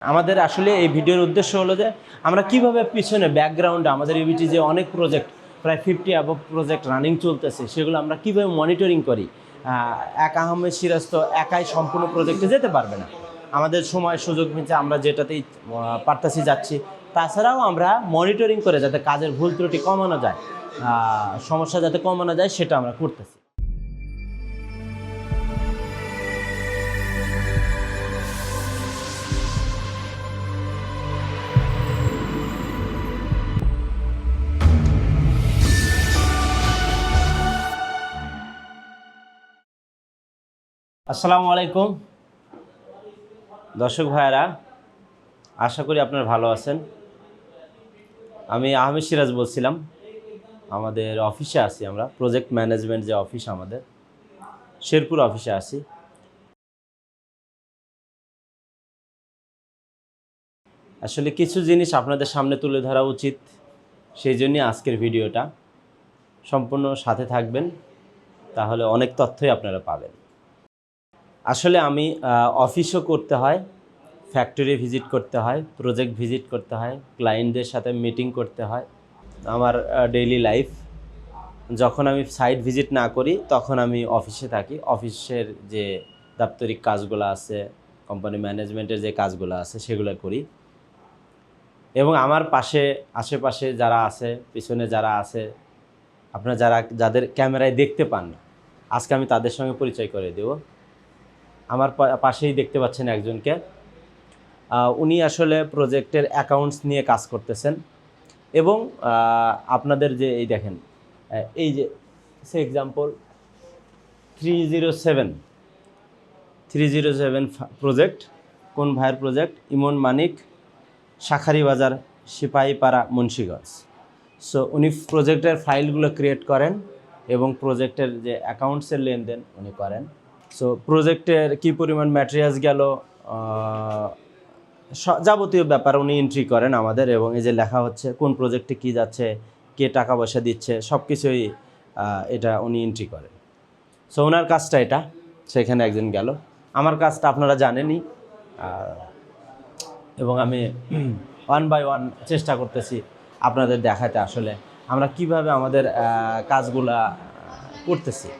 আমাদের আসলে এই ভিডিওর উদ্দেশ্য হলো যে আমরা কিভাবে পিছনে ব্যাকগ্রাউন্ডে আমাদের ইউবিটি যে অনেক প্রজেক্ট প্রায় 50 অ্যাবভ প্রজেক্ট রানিং চলতেছে সেগুলো আমরা কিভাবে মনিটরিং করি। এক আহমেদ সিরাজ তো একাই সম্পূর্ণ প্রজেক্টে যেতে পারবে না, আমাদের সময় সুযোগ মিলছে আমরা যেটাতেই পারতাছি যাচ্ছি। তাছাড়াও আমরা মনিটরিং করে যাতে কাজের ভুল ত্রুটি কমানো যায়, সমস্যা যাতে কমানো যায় সেটা আমরা করতেছি। আসসালামু আলাইকুম দর্শক ভাইয়েরা, আশা করি আপনারা ভালো আছেন। আমি আহমেদ সিরাজ বলছিলাম, আমাদের অফিসে আছি, আমরা প্রজেক্ট ম্যানেজমেন্ট যে অফিস আমাদের শেরপুর অফিসে আছি। আসলে কিছু জিনিস আপনাদের সামনে তুলে ধরা উচিত, সেই জন্যই আজকের ভিডিওটা। সম্পূর্ণ সাথে থাকবেন, তাহলে অনেক তথ্যই আপনারা পাবেন। আসলে আমি অফিসও করতে হয়, ফ্যাক্টরি ভিজিট করতে হয়, প্রজেক্ট ভিজিট করতে হয়, ক্লায়েন্টদের সাথে মিটিং করতে হয়। আমার ডেইলি লাইফ, যখন আমি সাইট ভিজিট না করি তখন আমি অফিসে থাকি। অফিসের যে দাপ্তরিক কাজগুলো আছে, কোম্পানি ম্যানেজমেন্টের যে কাজগুলো আছে সেগুলো করি। এবং আমার আশেপাশে যারা আছে, পিছনে যারা আছে, আপনারা যাদের ক্যামেরায় দেখতে পান না, আজকে আমি তাদের সঙ্গে পরিচয় করে দেব। আমার পাশেই দেখতে পাচ্ছেন একজনকে, উনি আসলে প্রজেক্টের অ্যাকাউন্টস নিয়ে কাজ করতেছেন। এবং আপনাদের যে এই দেখেন, এই যে সে এক্সাম্পল 307 প্রজেক্ট, কোন ভাইয়ের প্রজেক্ট? ইমন মানিক, শাখারি বাজার, সিপাহীপাড়া, মুন্সিগঞ্জ। সো উনি প্রজেক্টের ফাইলগুলো ক্রিয়েট করেন এবং প্রজেক্টের যে অ্যাকাউন্টসের লেনদেন উনি করেন। সো প্রজেক্টের কী পরিমাণ ম্যাটেরিয়ালস গেল, যাবতীয় ব্যাপার উনি এন্ট্রি করেন আমাদের। এবং এই যে লেখা হচ্ছে কোন প্রজেক্টে কী যাচ্ছে, কে টাকা পয়সা দিচ্ছে, সব কিছুই এটা উনি এন্ট্রি করেন। সো ওনার কাজটা এটা, সেখানে একজন গেল। আমার কাজটা আপনারা জানেনই, এবং আমি ওয়ান বাই ওয়ান চেষ্টা করতেছি আপনাদের দেখাতে আসলে আমরা কিভাবে আমাদের কাজগুলা করতেছি।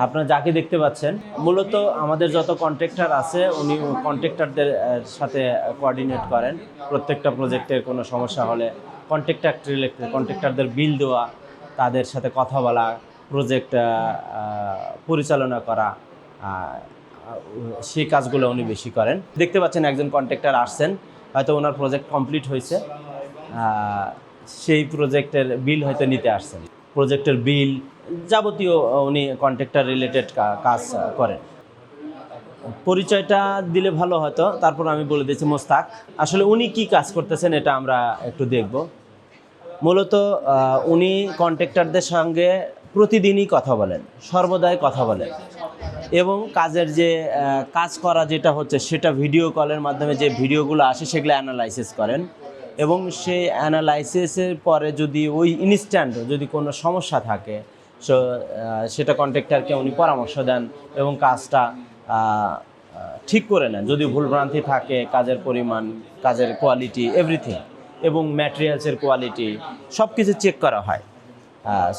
আপনারা যাকে দেখতে পাচ্ছেন মূলত আমাদের যত কন্ট্রাক্টর আছে উনি কন্ট্রাক্টরদের সাথে কোঅর্ডিনেট করেন। প্রত্যেকটা প্রজেক্টের কোনো সমস্যা হলে কন্ট্রাক্টরদের বিল দেওয়া, তাদের সাথে কথা বলা, প্রজেক্ট পরিচালনা করা, সেই কাজগুলো উনি বেশি করেন। দেখতে পাচ্ছেন একজন কন্ট্রাক্টর আসছেন, হয়তো ওনার প্রজেক্ট কমপ্লিট হয়েছে, সেই প্রজেক্টের বিল হয়তো নিতে আসছেন। প্রজেক্টের বিল যাবতীয় উনি কন্ট্রাক্টর রিলেটেড কাজ করেন। পরিচয়টা দিলে ভালো হতো, তারপর আমি বলে দিয়েছি মোস্তাক। আসলে উনি কি কাজ করতেছেন এটা আমরা একটু দেখব। মূলত উনি কন্ট্রাক্টরদের সঙ্গে প্রতিদিনই কথা বলেন, সর্বদাই কথা বলেন, এবং কাজের যে কাজ করা যেটা হচ্ছে সেটা ভিডিও কলের মাধ্যমে যে ভিডিওগুলো আসে সেগুলো অ্যানালাইসিস করেন। এবং সেই অ্যানালাইসিসের পরে যদি ওই ইনস্ট্যান্ট যদি কোনো সমস্যা থাকে সেটা কন্ট্রাক্টরকে উনি পরামর্শ দেন এবং কাজটা ঠিক করে নেন। যদি ভুলভ্রান্তি থাকে, কাজের পরিমাণ, কাজের কোয়ালিটি, এভরিথিং, এবং ম্যাটেরিয়ালসের কোয়ালিটি সব কিছু চেক করা হয়।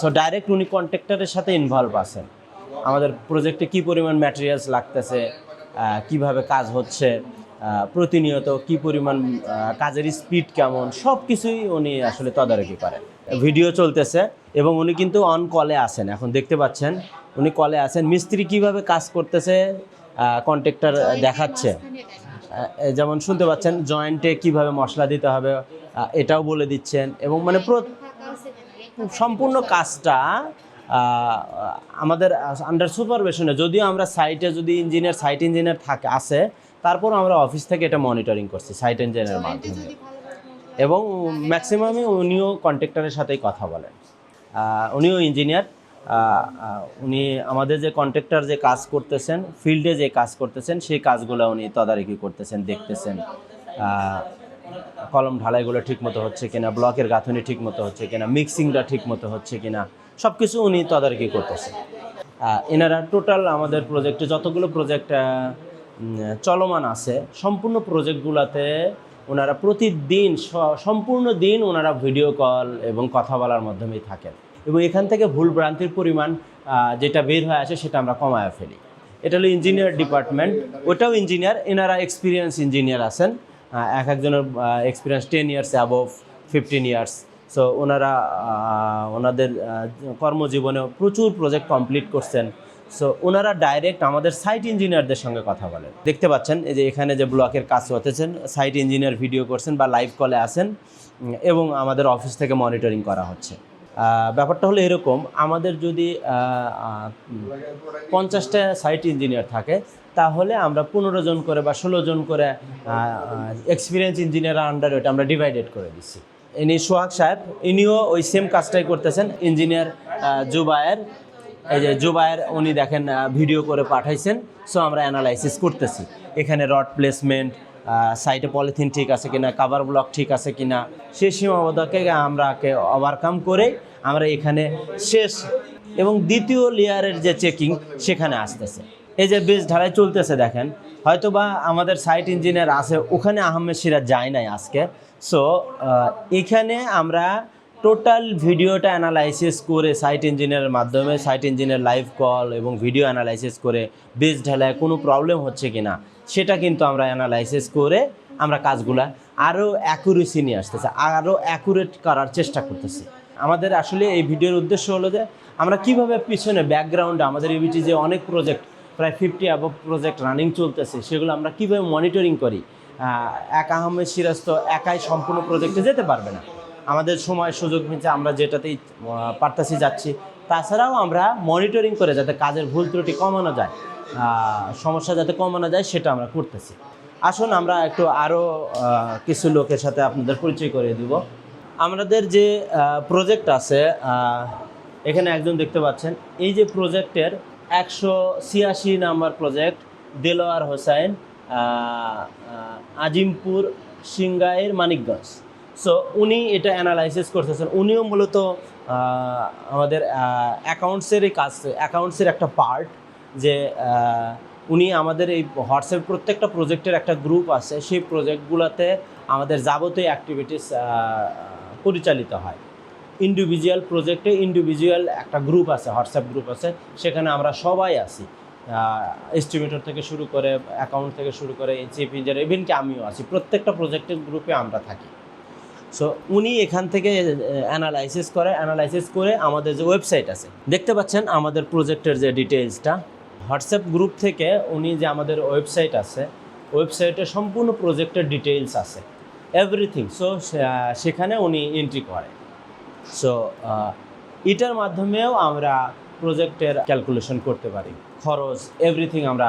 সো ডাইরেক্ট উনি কন্ট্রাক্টরের সাথে ইনভলভ আছেন। আমাদের প্রজেক্টে কী পরিমাণ ম্যাটেরিয়ালস লাগতেছে, কিভাবে কাজ হচ্ছে, প্রতিনিয়ত কী পরিমাণ কাজের স্পিড কেমন, সব কিছুই উনি আসলে তদারকি করেন। ভিডিও চলতেছে এবং উনি কিন্তু অন কলে আছেন, এখন দেখতে পাচ্ছেন উনি কলে আছেন। মিস্ত্রি কিভাবে কাজ করতেছে কন্ট্রাক্টর দেখাচ্ছে, যেমন শুনতে পাচ্ছেন জয়েন্টে কিভাবে মশলা দিতে হবে এটাও বলে দিচ্ছেন। এবং মানে সম্পূর্ণ কাজটা আমাদের আন্ডার সুপারভিশনে, যদিও আমরা সাইটে যদি সাইট ইঞ্জিনিয়ার আছে, তারপর আমরা অফিস থেকে এটা মনিটরিং করছি সাইট ইঞ্জিনিয়ারের মাধ্যমে। এবং ম্যাক্সিমামই উনিও কন্ট্রাক্টরের সাথেই কথা বলেন, উনিও ইঞ্জিনিয়ার। উনি আমাদের যে কন্ট্রাক্টর যে কাজ করতেছেন, ফিল্ডে যে কাজ করতেছেন, সেই কাজগুলো উনি তদারকি করতেছেন, দেখতেছেন। কলম ঢালাইগুলো ঠিকমতো হচ্ছে কিনা, ব্লকের গাঁথনি ঠিকমতো হচ্ছে কিনা, মিক্সিংটা ঠিকমতো হচ্ছে কিনা, সব কিছু উনি তদারকি করতেছেন। এনারা টোটাল আমাদের প্রজেক্টে যতগুলো প্রজেক্ট চলমান আছে সম্পূর্ণ প্রজেক্টগুলোতে ওনারা প্রতিদিন সম্পূর্ণ দিন ওনারা ভিডিও কল এবং কথা বলার মাধ্যমেই থাকেন এবং এখান থেকে ভুল ভ্রান্তির পরিমাণ যেটা বের হয়ে আসে সেটা আমরা কমায় ফেলি। এটা হলো ইঞ্জিনিয়ার ডিপার্টমেন্ট, ওটাও ইঞ্জিনিয়ার, এনারা এক্সপিরিয়েন্স ইঞ্জিনিয়ার আছেন, এক একজনের experience 10 years above 15 years. So ওনারা ওনাদের কর্মজীবনে প্রচুর প্রজেক্ট কমপ্লিট করছেন। সো ওনারা ডাইরেক্ট আমাদের সাইট ইঞ্জিনিয়ারদের সঙ্গে কথা বলেন। দেখতে পাচ্ছেন এই যে এখানে যে ব্লকের কাজ করতেছেন, সাইট ইঞ্জিনিয়ার ভিডিও করছেন বা লাইভ কলে আসেন এবং আমাদের অফিস থেকে মনিটরিং করা হচ্ছে। ব্যাপারটা হলো এরকম, আমাদের যদি 50টা সাইট ইঞ্জিনিয়ার থাকে তাহলে আমরা 15 জন করে বা 16 জন করে এক্সপিরিয়েন্স ইঞ্জিনিয়ার আন্ডারে ওটা আমরা ডিভাইডেড করে দিচ্ছি। ইনি সোহাগ সাহেব, ইনিও ওই সেম কাজটাই করতেছেন। ইঞ্জিনিয়ার জুবায়ের, এই যে জুবায়ের উনি দেখেন ভিডিও করে পাঠাইছেন। সো আমরা অ্যানালাইসিস করতেছি এখানে রড প্লেসমেন্ট, সাইটে পলিথিন ঠিক আছে কিনা, কাভার ব্লক ঠিক আছে কিনা, সেই সীমাবদ্ধতাকে আমরা ওভারকাম করে আমরা এখানে শেষ এবং দ্বিতীয় লেয়ারের যে চেকিং সেখানে আসতেছে। এই যে বেস ঢালাই চলতেছে দেখেন, হয়তোবা আমাদের সাইট ইঞ্জিনিয়ার আছে, ওখানে আহমেদ সিরাজ যায় নাই আজকে। সো এখানে আমরা টোটাল ভিডিওটা অ্যানালাইসিস করে সাইট ইঞ্জিনিয়ারের মাধ্যমে, সাইট ইঞ্জিনিয়ার লাইভ কল এবং ভিডিও অ্যানালাইসিস করে বেস ঢালায় কোনো প্রবলেম হচ্ছে কিনা সেটা কিন্তু আমরা অ্যানালাইসিস করে আমরা কাজগুলা আরও অ্যাকুরেসি নিয়ে আসতেছি, আরও অ্যাকুরেট করার চেষ্টা করতেছি। আমাদের আসলে এই ভিডিওর উদ্দেশ্য হলো যে আমরা কিভাবে পিছনে ব্যাকগ্রাউন্ডে আমাদের ইবিটি যে অনেক প্রজেক্ট, প্রায় 50 অ্যাবভ প্রজেক্ট রানিং চলতেছে, সেগুলো আমরা কীভাবে মনিটরিং করি। এক আহমেদ সিরাজ তো একাই সম্পূর্ণ প্রজেক্টে যেতে পারবে না, আমাদের সময় সুযোগ মিলছে আমরা যেটাতেই পারতাছি যাচ্ছি। তাছাড়াও আমরা মনিটরিং করে যাতে কাজের ভুল ত্রুটি কমানো যায়, সমস্যা যাতে কমানো যায় সেটা আমরা করতেছি। আসুন আমরা একটু আরও কিছু লোকের সাথে আপনাদের পরিচয় করে দিব। আমাদের যে প্রজেক্ট আছে এখানে একজন দেখতে পাচ্ছেন, এই যে প্রজেক্টের 186 number project, Delwar Hossain, Azimpur, Singair, Manikganj. So উনি এটা অ্যানালাইসিস করতেছেন। উনিও মূলত আমাদের অ্যাকাউন্টসেরই কাজ, অ্যাকাউন্টসের একটা পার্ট, যে উনি আমাদের এই হোয়াটসঅ্যাপ প্রত্যেকটা প্রজেক্টের একটা গ্রুপ আছে, সেই প্রজেক্টগুলোতে আমাদের যাবতীয় অ্যাক্টিভিটিস পরিচালিত হয়। ইন্ডিভিজুয়াল প্রজেক্টে ইন্ডিভিজুয়াল একটা গ্রুপ আছে, হোয়াটসঅ্যাপ গ্রুপ আছে, সেখানে আমরা সবাই আছি, এস্টিমেটর থেকে শুরু করে, অ্যাকাউন্ট থেকে শুরু করে, চিফ ইঞ্জিনিয়ার, ইভেন কি আমিও আছি, প্রত্যেকটা প্রজেক্টের গ্রুপে আমরা থাকি। সো উনি এখান থেকে অ্যানালাইসিস করে আমাদের যে ওয়েবসাইট আছে, দেখতে পাচ্ছেন আমাদের প্রজেক্টের যে ডিটেলসটা, হোয়াটসঅ্যাপ গ্রুপ থেকে উনি যে আমাদের ওয়েবসাইট আছে, ওয়েবসাইটে সম্পূর্ণ প্রজেক্টের ডিটেলস আছে, এভরিথিং। সো সেখানে উনি এন্ট্রি করে। সো এটার মাধ্যমেও আমরা প্রজেক্টের ক্যালকুলেশন করতে পারি, খরচ এভরিথিং আমরা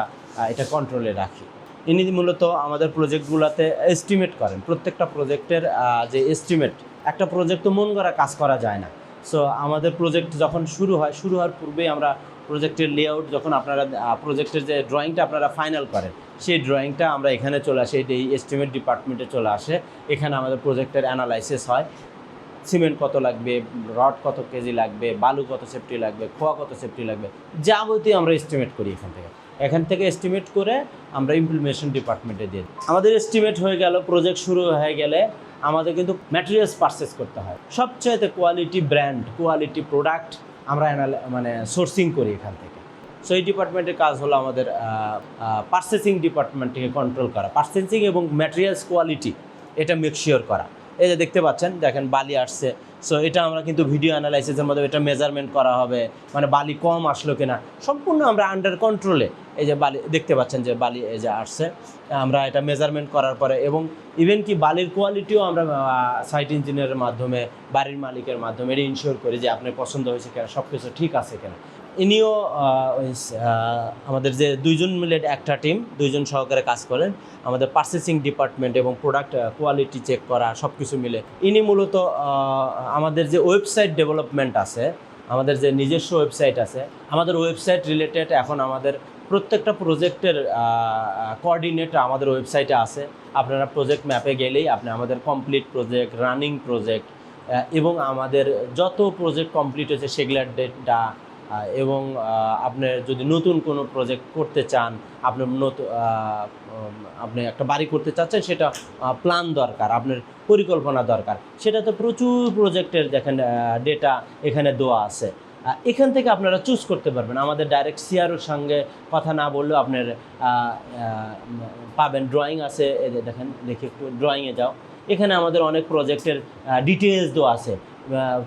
এটা কন্ট্রোলে রাখি। ইনি মূলত আমাদের প্রজেক্টগুলোতে এস্টিমেট করেন, প্রত্যেকটা প্রজেক্টের যে এস্টিমেট, একটা প্রজেক্ট তো মন করা কাজ করা যায় না। সো আমাদের প্রজেক্ট যখন শুরু হওয়ার পূর্বেই আমরা প্রজেক্টের লেআউট, যখন আপনারা প্রজেক্টের যে ড্রয়িংটা আপনারা ফাইনাল করেন, সেই ড্রয়িংটা আমরা এখানে চলে আসে, এই এস্টিমেট ডিপার্টমেন্টে চলে আসে। এখানে আমাদের প্রজেক্টের অ্যানালাইসিস হয়, সিমেন্ট কত লাগবে, রড কত কেজি লাগবে, বালু কত সেফটি লাগবে, খোয়া কত সেফটি লাগবে, যাবতীয় আমরা এস্টিমেট করি। এখান থেকে এস্টিমেট করে আমরা ইমপ্লিমেন্টেশন ডিপার্টমেন্টে দিই। আমাদের এস্টিমেট হয়ে গেল, প্রজেক্ট শুরু হয়ে গেলে আমাদের কিন্তু ম্যাটেরিয়ালস পারচেস করতে হয়। সবচাইতে কোয়ালিটি ব্র্যান্ড, কোয়ালিটি প্রোডাক্ট আমরা সোর্সিং করি এখান থেকে। সো এই ডিপার্টমেন্টের কাজ হলো আমাদের পারচেসিং ডিপার্টমেন্টকে কন্ট্রোল করা, পারচেসিং এবং ম্যাটেরিয়ালস কোয়ালিটি এটা মেকশিওর করা। এই যে দেখতে পাচ্ছেন, দেখেন বালি আসছে। সো এটা আমরা কিন্তু ভিডিও অ্যানালাইসিসের মধ্যে এটা মেজারমেন্ট করা হবে, মানে বালি কম আসলো কিনা, সম্পূর্ণ আমরা আন্ডার কন্ট্রোলে। এই যে বালি দেখতে পাচ্ছেন যে বালি এই যে আসছে, আমরা এটা মেজারমেন্ট করার পরে, এবং ইভেন কি বালির কোয়ালিটিও আমরা সাইট ইঞ্জিনিয়ারের মাধ্যমে, বাড়ির মালিকের মাধ্যমে এটা ইনশিওর করি যে আপনার পছন্দ হয়েছে কিনা, সব কিছু ঠিক আছে কিনা। ইনিও আমাদের যে 2 জন মিলে একটা টিম, 2 জন সহকারে কাজ করেন, আমাদের পারচেসিং ডিপার্টমেন্ট এবং প্রোডাক্ট কোয়ালিটি চেক করা, সব কিছু মিলে। ইনি মূলত আমাদের যে ওয়েবসাইট ডেভেলপমেন্ট আছে, আমাদের যে নিজস্ব ওয়েবসাইট আছে, আমাদের ওয়েবসাইট রিলেটেড এখন আমাদের প্রত্যেকটা প্রজেক্টের কোঅর্ডিনেট আমাদের ওয়েবসাইটে আছে। আপনারা প্রজেক্ট ম্যাপে গেলেই আপনি আমাদের কমপ্লিট প্রজেক্ট, রানিং প্রজেক্ট এবং আমাদের যত প্রজেক্ট কমপ্লিট হয়েছে সেগুলোর ডেটা, এবং আপনি যদি নতুন কোনো প্রজেক্ট করতে চান, আপনার নতুন আপনি একটা বাড়ি করতে চাচ্ছেন, সেটা প্ল্যান দরকার, আপনার পরিকল্পনা দরকার, সেটা তো প্রচুর প্রজেক্টের দেখেন ডেটা এখানে দেওয়া আছে। এখান থেকে আপনারা চুজ করতে পারবেন। আমাদের ডাইরেক্ট সিআরওর সঙ্গে কথা না বললেও আপনার পাবেন। ড্রয়িং আছে, দেখেন, দেখি একটু ড্রয়িংয়ে যাও, এখানে আমাদের অনেক প্রজেক্টের ডিটেলস দেওয়া আছে,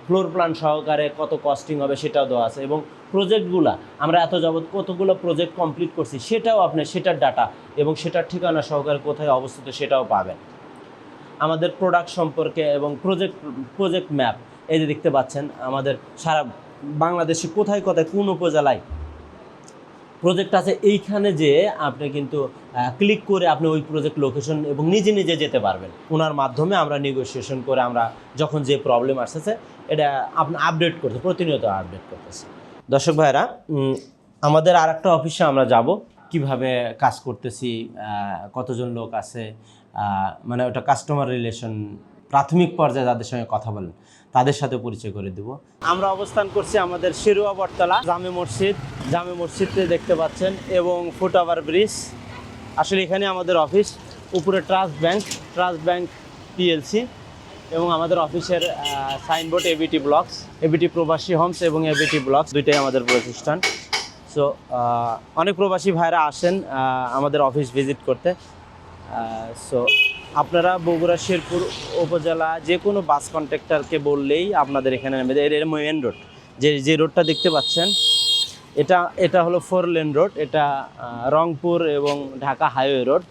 ফ্লোর প্ল্যান সহকারে কত কস্টিং হবে সেটাও দেওয়া আছে, এবং প্রজেক্টগুলো আমরা এত যাবৎ কতগুলো প্রজেক্ট কমপ্লিট করছি সেটাও আপনার, সেটার ডাটা এবং সেটার ঠিকানা সহকারে কোথায় অবস্থিত সেটাও পাবেন। আমাদের প্রোডাক্ট সম্পর্কে এবং প্রজেক্ট ম্যাপ, এই যে দেখতে পাচ্ছেন আমাদের সারা বাংলাদেশে কোথায় কোথায় কোন উপজেলায় প্রজেক্ট আছে, এইখানে যে আপনি কিন্তু ক্লিক করে আপনি ওই প্রজেক্ট লোকেশন এবং নিজে নিজে যেতে পারবেন। ওনার মাধ্যমে আমরা নেগোসিয়েশন করে আমরা যখন যে প্রবলেম আসতেছে এটা আপনি আপডেট করতে, প্রতিনিয়ত আপডেট করতেছি। দর্শক ভাইরা, আমাদের আর একটা অফিসে আমরা যাব, কিভাবে কাজ করতেছি, কতজন লোক আছে, মানে ওটা কাস্টমার রিলেশন প্রাথমিক পর্যায়ে যাদের সঙ্গে কথা বলেন তাদের সাথে পরিচয় করে দেব। আমরা অবস্থান করছি আমাদের শেরুয়া বটতলা জামে মসজিদে দেখতে পাচ্ছেন, এবং ফুটওভার ব্রিজ। আসলে এখানে আমাদের অফিস, উপরে ট্রাস্ট ব্যাংক পিএলসি, এবং আমাদের অফিসের সাইনবোর্ড এবিটি ব্লকস, এবিটি প্রবাসী হোমস এবং এবিটি ব্লকস, দুইটাই আমাদের প্রতিষ্ঠান। সো অনেক প্রবাসী ভাইরা আসেন আমাদের অফিস ভিজিট করতে। সো আপনারা বগুড়া শেরপুর উপজেলা যে কোনো বাস কন্ট্রাক্টরকে বললেই আপনাদের এখানে নেবে। এর মেইন রোড, যে রোডটা দেখতে পাচ্ছেন, এটা হলো 4 লেন রোড, এটা রংপুর এবং ঢাকা হাইওয়ে রোড।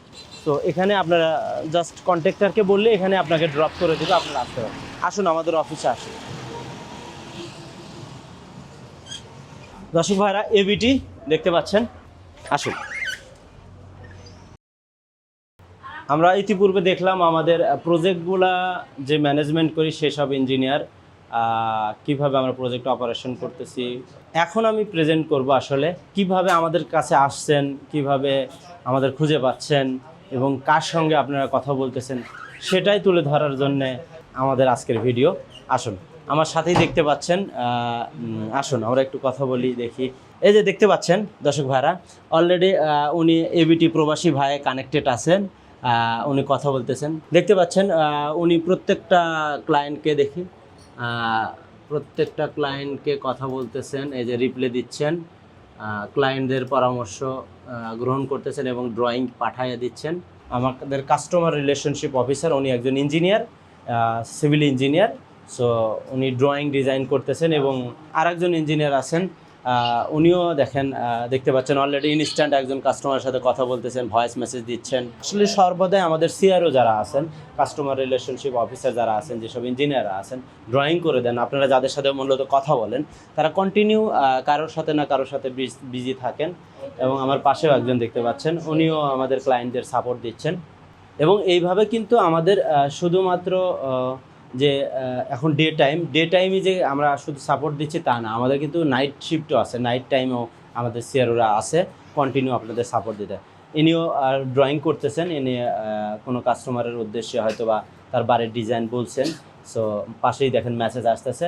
তো এখানে আপনারা জাস্ট কন্ট্রাক্টরকে বললে এখানে আপনাকে ড্রপ করে দেবে, আপনারা আসতে পারেন। আসুন আমাদের অফিসে আসুন। দর্শক ভাইরা, এবিটি দেখতে পাচ্ছেন, আসুন। আমরা ইতিপূর্বে দেখলাম আমাদের প্রজেক্টগুলা যে ম্যানেজমেন্ট করি সেসব ইঞ্জিনিয়ার কিভাবে আমরা প্রজেক্ট অপারেশন করতেছি। এখন আমি প্রেজেন্ট করব আসলে কিভাবে আমাদের কাছে আসছেন, কিভাবে আমাদের খুঁজে পাচ্ছেন এবং কার সঙ্গে আপনারা কথা বলতেছেন, সেটাই তুলে ধরার জন্যে আমাদের আজকের ভিডিও। আসুন, আমার সাথেই দেখতে পাচ্ছেন, আসুন আমরা একটু কথা বলি, দেখি। এই যে দেখতে পাচ্ছেন দর্শক ভাইরা, অলরেডি উনি এবিটি প্রবাসী ভাই কানেক্টেড আছেন, উনি কথা বলতেছেন, দেখতে পাচ্ছেন। উনি প্রত্যেকটা ক্লায়েন্টকে দেখি, প্রত্যেকটা ক্লায়েন্টকে কথা বলতেছেন, এই যে রিপ্লাই দিচ্ছেন, ক্লায়েন্টদের পরামর্শ গ্রহণ করতেছেন এবং ড্রয়িং পাঠিয়ে দিচ্ছেন। আমাদের কাস্টমার রিলেশনশিপ অফিসার, উনি একজন ইঞ্জিনিয়ার, সিভিল ইঞ্জিনিয়ার। সো উনি ড্রয়িং ডিজাইন করতেছেন, এবং আরেকজন ইঞ্জিনিয়ার আছেন, উনিও দেখতে পাচ্ছেন অলরেডি ইনস্ট্যান্ট একজন কাস্টমারের সাথে কথা বলতেছেন, ভয়েস মেসেজ দিচ্ছেন। আসলে সর্বদাই আমাদের সিআরও যারা আছেন, কাস্টমার রিলেশনশিপ অফিসার যারা আছেন, যেসব ইঞ্জিনিয়াররা আছেন, ড্রয়িং করে দেন, আপনারা যাদের সাথে মূলত কথা বলেন, তারা কন্টিনিউ কারোর সাথে না কারোর সাথে বিজি থাকেন। এবং আমার পাশেও একজন দেখতে পাচ্ছেন, উনিও আমাদের ক্লায়েন্টদের সাপোর্ট দিচ্ছেন। এবং এইভাবে কিন্তু আমাদের শুধুমাত্র যে এখন ডে টাইমে যে আমরা শুধু সাপোর্ট দিচ্ছি তা না, আমাদের কিন্তু নাইট শিফটও আছে, নাইট টাইমেও আমাদের সিআরওরা আছে কন্টিনিউ আপনাদের সাপোর্ট দিতে। ইনিও ড্রয়িং করতেছেন, ইনি কোনো কাস্টমারের উদ্দেশ্যে হয়তো বা তার বাড়ির ডিজাইন বলছেন। সো পাশেই দেখেন মেসেজ আসতেছে,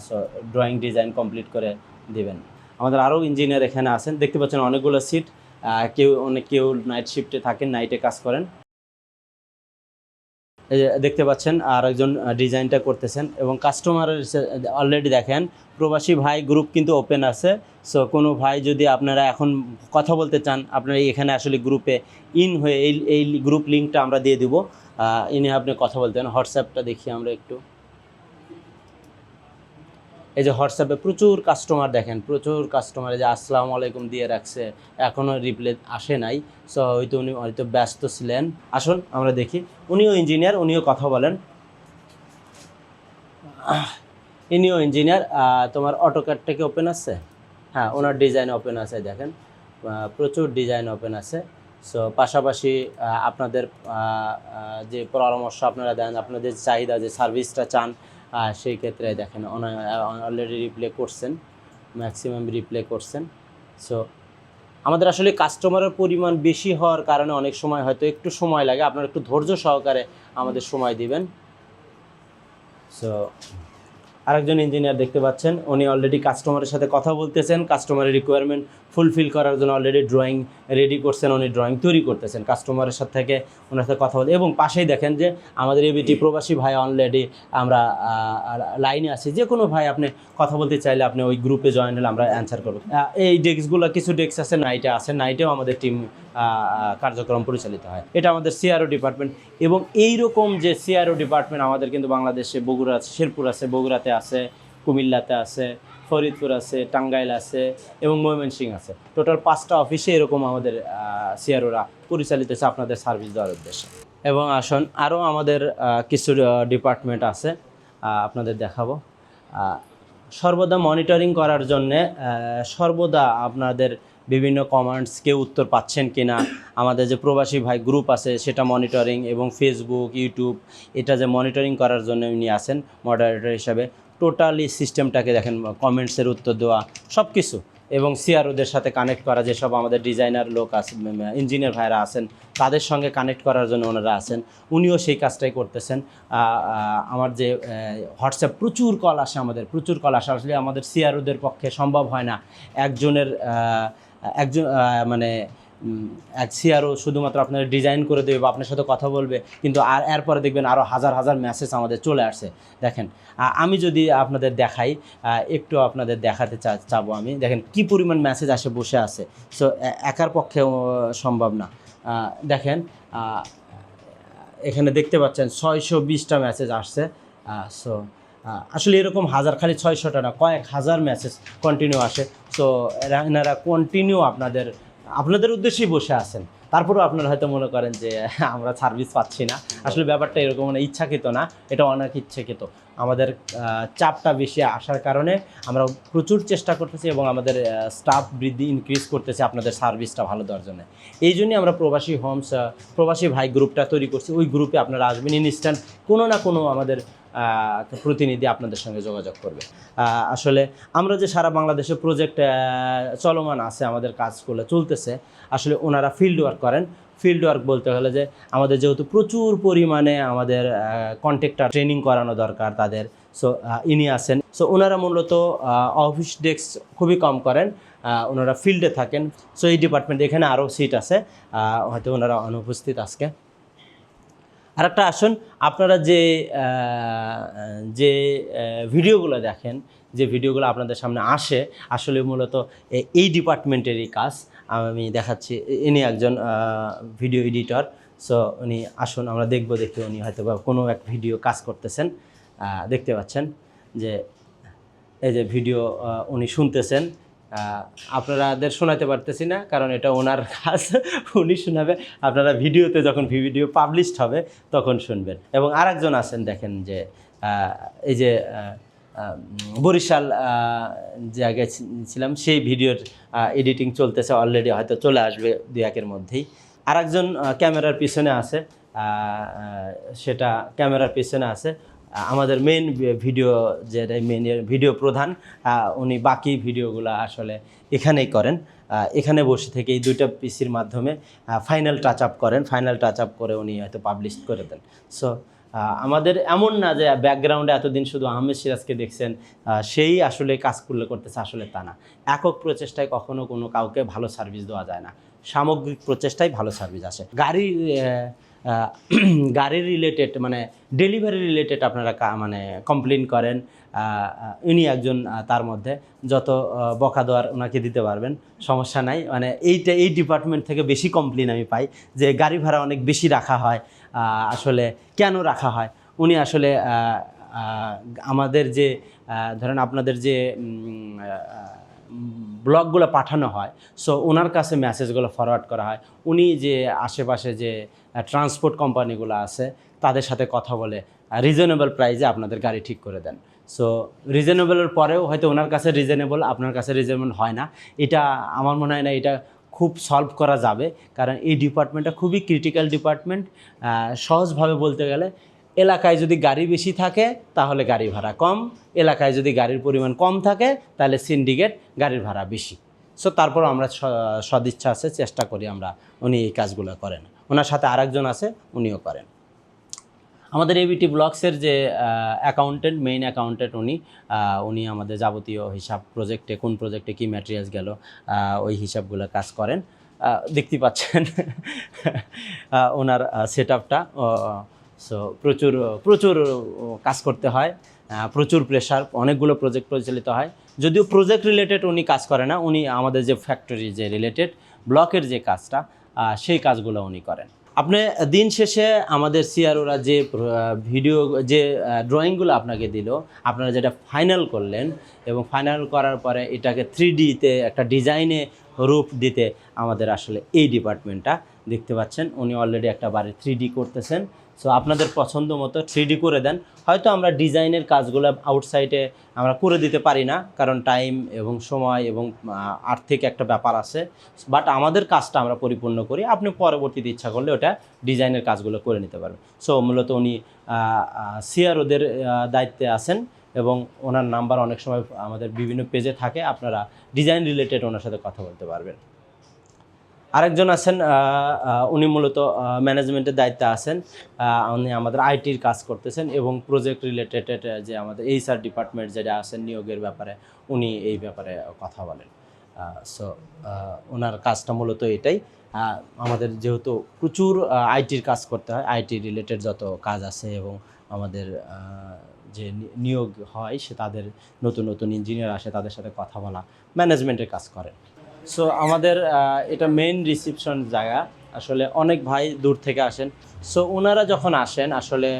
সো ড্রয়িং ডিজাইন কমপ্লিট করে দিবেন। আমাদের আরও ইঞ্জিনিয়ার এখানে আছেন, দেখতে পাচ্ছেন অনেকগুলো সিট, কেউ নাইট শিফটে থাকেন, নাইটে কাজ করেন। দেখতে পাচ্ছেন আর একজন ডিজাইনটা করতেছেন, এবং কাস্টমারের অলরেডি দেখেন প্রবাসী ভাই গ্রুপ কিন্তু ওপেন আছে। সো কোনো ভাই যদি আপনারা এখন কথা বলতে চান, আপনারা এখানে আসলে গ্রুপে ইন হয়ে এই গ্রুপ লিঙ্কটা আমরা দিয়ে দেবো, ইনি আপনি কথা বলতেন। হোয়াটসঅ্যাপটা দেখি আমরা একটু, এই যে হোয়াটসঅ্যাপে প্রচুর কাস্টমার দেখেন, প্রচুর কাস্টমার যে আসসালামু আলাইকুম দিয়ে রাখছে, এখনও রিপ্লাই আসে নাই। সো উনি হয়তো ব্যস্ত ছিলেন। আসুন আমরা দেখি, উনিও ইঞ্জিনিয়ার, উনিও কথা বলেন। ইনিও ইঞ্জিনিয়ার। তোমার অটোক্যাডটা কি ওপেন আছে? হ্যাঁ, ওনার ডিজাইন ওপেন আছে, দেখেন প্রচুর ডিজাইন ওপেন আছে। সো পাশাপাশি আপনাদের যে পরামর্শ আপনারা দেন, আপনাদের চাহিদা যে সার্ভিসটা চান, সেই ক্ষেত্রে দেখেন অলরেডি রিপ্লে করছেন, ম্যাক্সিমাম রিপ্লে করছেন। সো আমাদের আসলে কাস্টমারের পরিমাণ বেশি হওয়ার কারণে অনেক সময় হয়তো একটু সময় লাগে, আপনারা একটু ধৈর্য সহকারে আমাদের সময় দিবেন। সো আরেকজন ইঞ্জিনিয়ার দেখতে পাচ্ছেন, উনি অলরেডি কাস্টমারের সাথে কথা বলতেছেন, কাস্টমারের রিকোয়ারমেন্ট ফুলফিল করার জন্য অলরেডি ড্রয়িং রেডি করছেন, উনি ড্রয়িং তৈরি করতেছেন কাস্টমারের সাথে থেকে ওনার সাথে কথা বলতে। এবং পাশেই দেখেন যে আমাদের এবিটি প্রবাসী ভাই অলরেডি আমরা লাইনে আছি, যে কোনো ভাই আপনি কথা বলতে চাইলে আপনি ওই গ্রুপে জয়েন হলে আমরা অ্যান্সার করব। এই ডেস্কগুলো কিছু ডেস্ক আছে নাইটে আছে, নাইটেও আমাদের টিম কার্যক্রম পরিচালিত হয়। এটা আমাদের সিআরও ডিপার্টমেন্ট। এবং এই রকম যে সিআরও ডিপার্টমেন্ট আমাদের কিন্তু বাংলাদেশে বগুড়া আছে, শেরপুর আছে, বগুড়াতে আছে, কুমিল্লাতে আছে, ফরিদপুর আছে, টাঙ্গাইল আছে এবং ময়মনসিংহ আছে। টোটাল 5টা অফিসে এরকম আমাদের সিআরওরা পরিচালিত হচ্ছে আপনাদের সার্ভিস দেওয়ার উদ্দেশ্যে। এবং আসুন আরও আমাদের কিছু ডিপার্টমেন্ট আছে, আপনাদের দেখাবো। সর্বদা মনিটরিং করার জন্যে সর্বদা আপনাদের বিভিন্ন কমেন্টসকে উত্তর পাচ্ছেন কি না, আমাদের যে প্রবাসী ভাই গ্রুপ আছে সেটা মনিটরিং, এবং ফেসবুক, ইউটিউব এটা যে মনিটরিং করার জন্য উনি আছেন মডারেটর হিসাবে। টোটালি সিস্টেমটাকে দেখেন, কমেন্টসের উত্তর দেওয়া সব কিছু, এবং সিআরওদের সাথে কানেক্ট করা, যেসব আমাদের ডিজাইনার লোক আছে, ইঞ্জিনিয়ার ভাইরা আছেন, তাদের সঙ্গে কানেক্ট করার জন্য ওনারা আছেন, উনিও সেই কাজটাই করতেছেন। আমার যে হোয়াটসঅ্যাপ প্রচুর কল আসে, আমাদের প্রচুর কল আসে, আসলে আমাদের সিআরওদের পক্ষে সম্ভব হয় না একজন মানে এক সিআরও শুধুমাত্র আপনার ডিজাইন করে দেবে বা আপনার সাথে কথা বলবে, কিন্তু আর এরপরে দেখবেন আরও হাজার হাজার মেসেজ আমাদের চলে আসছে। দেখেন, আমি যদি আপনাদের দেখাই, একটু আপনাদের দেখাতে চাবো আমি, দেখেন কি পরিমাণ মেসেজ আসে বসে আছে। সো একার পক্ষেও সম্ভব না। দেখেন এখানে দেখতে পাচ্ছেন 620টা মেসেজ আসছে। সো আসলে এরকম হাজার, খালি 600টা না, কয়েক হাজার মেসেজ কন্টিনিউ আসে। সো এনারা কন্টিনিউ আপনাদের উদ্দেশ্যেই বসে আছেন। তারপরেও আপনারা হয়তো মনে করেন যে আমরা সার্ভিস পাচ্ছি না। আসলে ব্যাপারটা এরকম মানে ইচ্ছাকৃত না, এটা অনেক ইচ্ছাকৃত। আমাদের চাপটা বেশি আসার কারণে আমরা প্রচুর চেষ্টা করতেছি এবং আমাদের স্টাফ ইনক্রিজ করতেছি আপনাদের সার্ভিসটা ভালো দেওয়ার জন্য। এই জন্যই আমরা প্রবাসী হোমস, প্রবাসী ভাই গ্রুপটা তৈরি করছি। ওই গ্রুপে আপনারা আসবেন, ইনস্ট্যান্ট কোনো না কোনো আমাদের প্রতিনিধি আপনাদের সঙ্গে যোগাযোগ করবে। আসলে আমরা যে সারা বাংলাদেশে প্রজেক্ট চলমান আছে, আমাদের কাজগুলো চলতেছে, আসলে ওনারা ফিল্ড ওয়ার্ক করেন। ফিল্ড ওয়ার্ক বলতে হলে যে আমাদের যেহেতু প্রচুর পরিমাণে আমাদের কন্ট্রাক্টর ট্রেনিং করানো দরকার তাদের, সো ইনি আছেন। সো ওনারা মূলত অফিস ডেস্ক খুবই কম করেন, ওনারা ফিল্ডে থাকেন। সো এই ডিপার্টমেন্ট এখানে আরও সিট আছে, হয়তো ওনারা অনুপস্থিত আজকে। আরেকটা আসুন, আপনারা যে ভিডিওগুলো দেখেন, যে ভিডিওগুলো আপনাদের সামনে আসে, আসলে মূলত এই ডিপার্টমেন্টেরই কাজ। আমি দেখাচ্ছি, ইনি একজন ভিডিও এডিটর। সো উনি আসুন আমরা দেখি উনি হয়তো বা কোনো এক ভিডিও কাজ করতেছেন। দেখতে পাচ্ছেন যে এই যে ভিডিও উনি শুনতেছেন। আপনাদের শোনাতে পারতেছি না, কারণ এটা ওনার কাজ, উনি শোনাবে। আপনারা ভিডিওতে যখন ভিডিও পাবলিশড হবে তখন শুনবেন। এবং আরেকজন আছেন, দেখেন যে এই যে বরিশাল জায়গায় ছিলাম, সেই ভিডিওর এডিটিং চলতেছে, অলরেডি হয়তো চলে আসবে 2-1-এর মধ্যেই। আরেকজন ক্যামেরার পিছনে আছে, সেটা ক্যামেরার পিছনে আছে আমাদের মেন ভিডিও, যেটা মেন ভিডিও প্রধান, উনি বাকি ভিডিওগুলো আসলে এখানেই করেন। এখানে বসে থেকে এই 2টা পিসির মাধ্যমে ফাইনাল টাচ আপ করেন, ফাইনাল টাচ আপ করে উনি হয়তো পাবলিশ করে দেন। সো আমাদের এমন না যে ব্যাকগ্রাউন্ডে এতদিন শুধু আহমেদ সিরাজকে দেখছেন সেই আসলে কাজ করতেছে, আসলে তা না। একক প্রচেষ্টায় কখনো কোনো কাউকে ভালো সার্ভিস দেওয়া যায় না, সামগ্রিক প্রচেষ্টায় ভালো সার্ভিস আসে। গাড়ির রিলেটেড মানে ডেলিভারি রিলেটেড আপনারা মানে কমপ্লেন করেন, উনি একজন তার মধ্যে, যত বকা দেওয়ার ওনাকে দিতে পারবেন, সমস্যা নাই। মানে এই ডিপার্টমেন্ট থেকে বেশি কমপ্লেন আমি পাই যে গাড়ি ভাড়া অনেক বেশি রাখা হয়। আসলে কেন রাখা হয়, উনি আসলে আমাদের যে ধরেন আপনাদের যে ব্লগগুলো পাঠানো হয়, সো ওনার কাছে মেসেজগুলো ফরওয়ার্ড করা হয়। উনি যে আশেপাশে যে ট্রান্সপোর্ট কোম্পানিগুলো আছে তাদের সাথে কথা বলে রিজনেবল প্রাইসে আপনাদের গাড়ি ঠিক করে দেন। সো রিজনেবলের পরেও হয়তো ওনার কাছে রিজনেবল, আপনার কাছে রিজনেবল হয় না। এটা আমার মনে হয় না এটা খুব সলভ করা যাবে, কারণ এই ডিপার্টমেন্টটা খুবই ক্রিটিক্যাল ডিপার্টমেন্ট। সহজভাবে বলতে গেলে, এলাকায় যদি গাড়ি বেশি থাকে তাহলে গাড়ি ভাড়া কম, এলাকায় যদি গাড়ির পরিমাণ কম থাকে তাহলে সিন্ডিকেট, গাড়ির ভাড়া বেশি। সো তারপর আমরা সদিচ্ছা আছে, চেষ্টা করি আমরা, উনি এই কাজগুলো করেন। ওনার সাথে আরেকজন আছে, উনিও করেন। আমাদের এবিটি ব্লগসের যে অ্যাকাউন্টেন্ট, মেইন অ্যাকাউন্টেন্ট, উনি আমাদের যাবতীয় হিসাব, প্রজেক্টে কোন প্রজেক্টে কী ম্যাটেরিয়ালস গেল ওই হিসাবগুলো কাজ করেন। দেখতে পাচ্ছেন ওনার সেট আপটা। সো প্রচুর প্রচুর কাজ করতে হয়, প্রচুর প্রেশার, অনেকগুলো প্রজেক্ট পরিচালিত হয়। যদিও প্রজেক্ট রিলেটেড উনি কাজ করে না, উনি আমাদের যে ফ্যাক্টরি যে রিলেটেড ব্লকের যে কাজটা সেই কাজগুলো উনি করেন। আপনি দিন শেষে আমাদের সিআরওরা যে ভিডিও যে ড্রয়িংগুলো আপনাকে দিল, আপনারা যেটা ফাইনাল করলেন এবং ফাইনাল করার পরে এটাকে 3Dতে একটা ডিজাইনে রূপ দিতে আমাদের আসলে এই ডিপার্টমেন্টটা দেখতে পাচ্ছেন। উনি অলরেডি একটা বাড়ি 3D করতেছেন। সো আপনাদের পছন্দ মতো 3D করে দেন। হয়তো আমরা ডিজাইনের কাজগুলো আউটসাইডে আমরা করে দিতে পারি না, কারণ টাইম এবং সময় এবং আর্থিক একটা ব্যাপার আছে, বাট আমাদের কাজটা আমরা পরিপূর্ণ করি। আপনি পরবর্তীতে ইচ্ছা করলে ওটা ডিজাইনের কাজগুলো করে নিতে পারবেন। সো মূলত উনি সিআরওদের দায়িত্বে আছেন এবং ওনার নাম্বার অনেক সময় আমাদের বিভিন্ন পেজে থাকে, আপনারা ডিজাইন রিলেটেড ওনার সাথে কথা বলতে পারবেন। আরেকজন আছেন, উনি মূলত ম্যানেজমেন্টের দায়িত্বে আছেন। উনি আমাদের আইটির কাজ করতেছেন এবং প্রজেক্ট রিলেটেড যে আমাদের এইচআর ডিপার্টমেন্ট যেটা আছেন নিয়োগের ব্যাপারে, উনি এই ব্যাপারে কথা বলেন। সো ওনার কাজটা মূলত এটাই। আমাদের যেহেতু প্রচুর আইটির কাজ করতে হয়, আইটি রিলেটেড যত কাজ আছে এবং আমাদের যে নিয়োগ হয় সে তাদের নতুন নতুন ইঞ্জিনিয়ার আসে, তাদের সাথে কথা বলা, ম্যানেজমেন্টের কাজ করে। সো আমাদের এটা মেইন রিসিপশন জায়গা। আসলে অনেক ভাই দূর থেকে আসেন। সো ওনারা যখন আসেন আসলে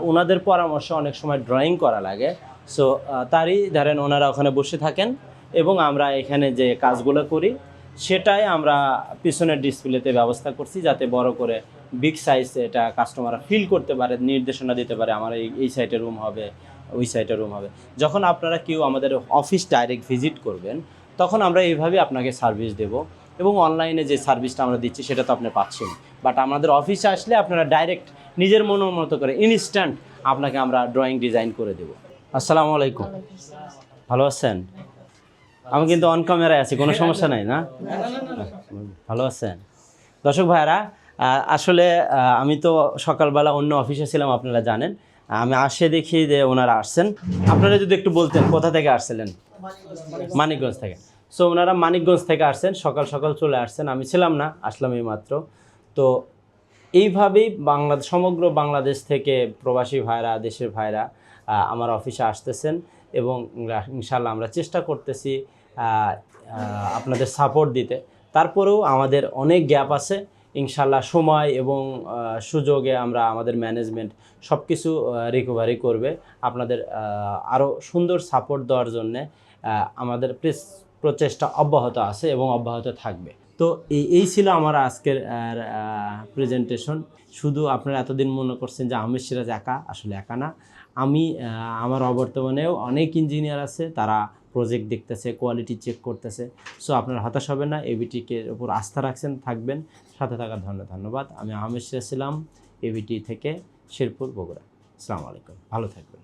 ওনাদের পরামর্শে অনেক সময় ড্রয়িং করা লাগে। সো তারই ধরেন ওনারা ওখানে বসে থাকেন এবং আমরা এখানে যে কাজগুলো করি সেটাই আমরা পিছনের ডিসপ্লেতে ব্যবস্থা করছি, যাতে বড় করে বিগ সাইজ এটা কাস্টমাররা ফিল করতে পারে, নির্দেশনা দিতে পারে আমার এই সাইটে রুম হবে, ওই সাইটে রুম হবে। যখন আপনারা কেউ আমাদের অফিস ডাইরেক্ট ভিজিট করবেন তখন আমরা এইভাবে আপনাকে সার্ভিস দেব এবং অনলাইনে যে সার্ভিসটা আমরা দিচ্ছি সেটা তো আপনি পাচ্ছেন, বাট আমাদের অফিসে আসলে আপনারা ডাইরেক্ট নিজের মনের মতো করে ইনস্ট্যান্ট আপনাকে আমরা ড্রয়িং ডিজাইন করে দেব। আসসালামু আলাইকুম, ভালো আছেন? আমি কিন্তু অন ক্যামেরায় আছি, কোনো সমস্যা নাই না? ভালো আছেন? দর্শক ভাইয়ারা, আসলে আমি তো সকালবেলা অন্য অফিসে ছিলাম, আপনারা জানেন। আমি আসে দেখি যে ওনারা আসছেন। আপনারা যদি একটু বলতেন কোথা থেকে আসছিলেন? মানিকগঞ্জ থেকে। সো ওনারা মানিকগঞ্জ থেকে আসছেন, সকাল সকাল চলে আসছেন, আমি ছিলাম না, আসলাম এই মাত্র। তো এইভাবেই সমগ্র বাংলাদেশ থেকে প্রবাসী ভাইরা, দেশের ভাইরা আমার অফিসে আসতেছেন এবং ইনশাল্লাহ আমরা চেষ্টা করতেছি আপনাদের সাপোর্ট দিতে। তারপরেও আমাদের অনেক গ্যাপ আছে, ইনশাল্লাহ সময় এবং সুযোগে আমরা আমাদের ম্যানেজমেন্ট সব কিছু রিকভারি করবে। আপনাদের আরও সুন্দর সাপোর্ট দেওয়ার জন্যে আমাদের প্রচেষ্টা অব্যাহত আছে এবং অব্যাহত থাকবে। তো এই ছিল আমার আজকের প্রেজেন্টেশন। শুধু আপনারা এতদিন মনে করছেন যে আহমেদ সিরাজ একা, আসলে একা না। আমি আমার অবর্তমানেও অনেক ইঞ্জিনিয়ার আছে, তারা প্রজেক্ট দেখতেছে, কোয়ালিটি চেক করতেছে। সো আপনারা হতাশ হবেন না, এবিটিকে উপর আস্থা রাখছেন, থাকবেন, সাথে থাকার ধন্যবাদ। আমি আহমেদ সিরাজ ছিলাম, এবিটি থেকে, শেরপুর, বগুড়া। আসসালামু আলাইকুম, ভালো থাকবেন।